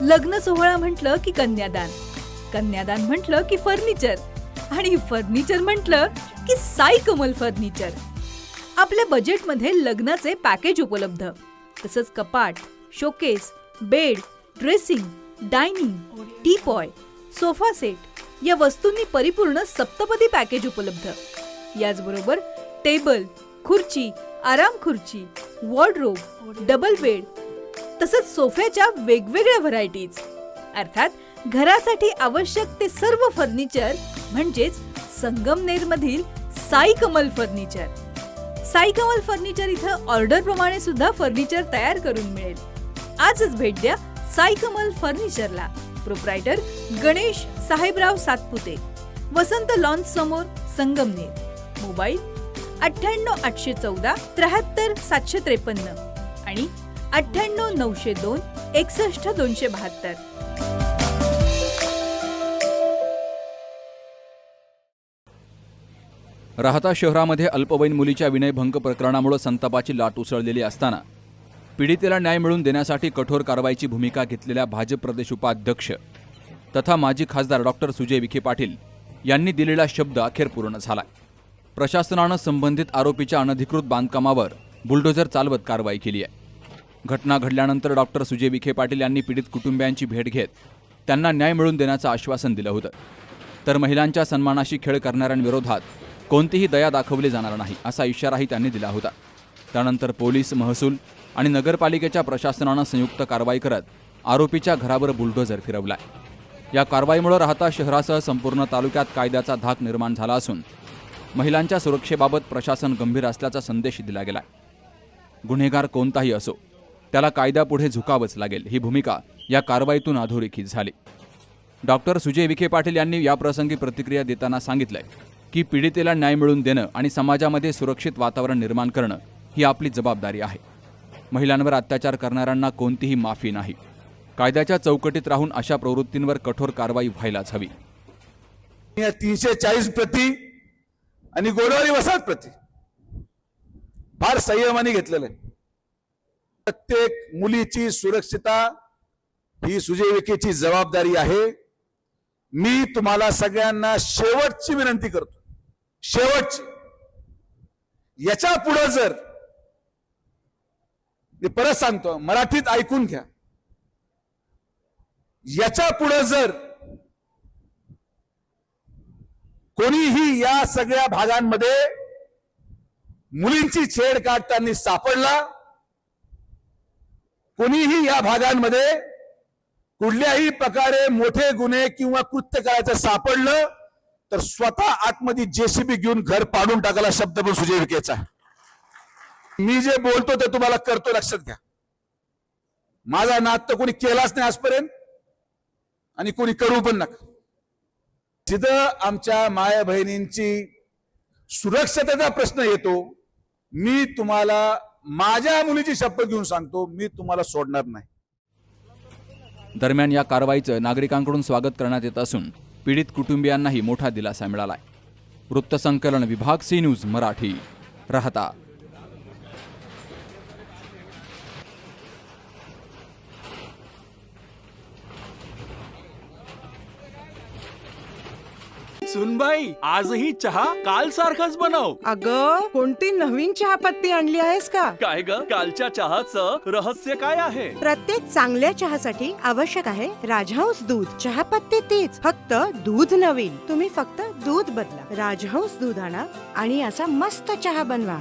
लग्न सोहळा म्हटलं की कन्यादान, कन्यादान म्हटलं की फर्निचर आणि फर्निचर म्हटलं की साई कमल फर्निचर. आपल्या बजेटमध्ये लग्नाचे पॅकेज उपलब्ध. तसंच कपाट, showcase, bed, dressing, dining, teapoy, sofa set या वस्तूंनी परिपूर्ण सप्तपदी पॅकेज उपलब्ध. याचबरोबर टेबल, खुर्ची, आराम खुर्ची, वॉर्डरोब, डबल बेड तसंच सोफ्याच्या वेगवेगळ्या व्हरायटीज. अर्थात घरासाठी आवश्यक ते सर्व फर्निचर म्हणजेच संगमनेरमधील साई कमल फर्निचर. साई कमल फर्निचर इथं ऑर्डर प्रमाणे सुद्धा फर्निचर तयार करून मिळेल. आजच भेट द्या साई कमल फर्निचरला. प्रोप्रायटर गणेश साहेबराव सातपुते, वसंत लॉन्स समोर, संगमनेर. मोबाईल 98 814 73 753 आणि 98 902 61 272. राहता शहरामध्ये अल्पवयीन मुलीच्या विनयभंग प्रकरणामुळे संतापाची लाट उसळलेली असताना पीडितेला न्याय मिळवून देण्यासाठी कठोर कारवाईची भूमिका घेतलेल्या भाजप प्रदेश उपाध्यक्ष तथा माजी खासदार डॉक्टर सुजय विखे पाटील यांनी दिलेला शब्द अखेर पूर्ण झाला. प्रशासनानं संबंधित आरोपीच्या अनधिकृत बांधकामावर बुलडोझर चालवत कारवाई केली आहे. घटना घडल्यानंतर डॉक्टर सुजय विखे पाटील यांनी पीडित कुटुंबियांची भेट घेत त्यांना न्याय मिळवून देण्याचं आश्वासन दिलं होतं. तर महिलांच्या सन्मानाशी खेळ करणाऱ्यांविरोधात कोणतीही दया दाखवली जाणार नाही असा इशाराही त्यांनी दिला होता. त्यानंतर पोलीस, महसूल आणि नगरपालिकेच्या प्रशासनानं संयुक्त कारवाई करत आरोपीच्या घरावर बुलडोझर फिरवलाय. या कारवाईमुळे राहता शहरासह संपूर्ण तालुक्यात कायद्याचा धाक निर्माण झाला असून महिलांच्या सुरक्षेबाबत प्रशासन गंभीर असल्याचा संदेश दिला गेलाय. गुन्हेगार कोणताही असो त्याला कायद्यापुढे झुकावंच लागेल ही भूमिका या कारवाईतून अधोरेखित झाली. डॉक्टर सुजय विखे पाटील यांनी याप्रसंगी प्रतिक्रिया देताना सांगितलंय की पीडितेला न्याय मिळवून देणं आणि समाजामध्ये सुरक्षित वातावरण निर्माण करणं ही आपली जबाबदारी आहे. महिलांवर अत्याचार करणाऱ्यांना कोणतीही माफी नाही. कायद्याच्या चौकटीत राहून अशा प्रवृत्तींवर कठोर कारवाई व्हायलाच हवी. 340 प्रति आणि गोडवारी वसाहत प्रति फार संयमाने घेतलेलं आहे. प्रत्येक मुलीची सुरक्षितता ही सुजय विखेची जबाबदारी आहे. मी तुम्हाला सगळ्यांना शेवटची विनंती करतो, शेवटची. याच्या पुढे जर, मी परत सांगतो, मराठीत ऐकून घ्या, याच्या पुढे जर कोणीही या सगळ्या भागांमध्ये मुलींची छेड काढताना सापडला, कोणीही या भागांमध्ये कुठल्याही प्रकारे मोठे गुन्हे किंवा कृत्य करायचं सापडलं तर स्वतः आतमध्ये जेसीबी घेऊन घर पाडून टाकायला शब्द पण सुजय विखेचा आहे. मी जे बोलतो ते तुम्हाला करतो, लक्षात घ्या. माझा नाद तर कोणी केलाच नाही आजपर्यंत आणि कोणी करू पण नका. जिथं आमच्या माया बहिणींची सुरक्षतेचा प्रश्न येतो, मी तुम्हाला माझ्या मुलीची शपथ घेऊन सांगतो, मी तुम्हाला सोडणार नाही. दरम्यान या कारवाईचं नागरिकांकडून स्वागत करण्यात येत असून पीडित कुटुंबियांनाही मोठा दिलासा मिळालाय. वृत्तसंकलन विभाग, सी न्यूज मराठी, राहता. सुनबाई, आजही चहा काल सारखाच बनव. अगं, कोणती नवीन चहापत्ती आणली आहेस का? काय ग, कालच्या चहाचं रहस्य काय आहे? प्रत्येक चांगल्या चहासाठी आवश्यक आहे राजहंस दूध. चहापत्ती तीच, फक्त दूध नवीन. तुम्ही फक्त दूध बदला. राजहंस दूध आणा आणि असा मस्त चहा बनवा.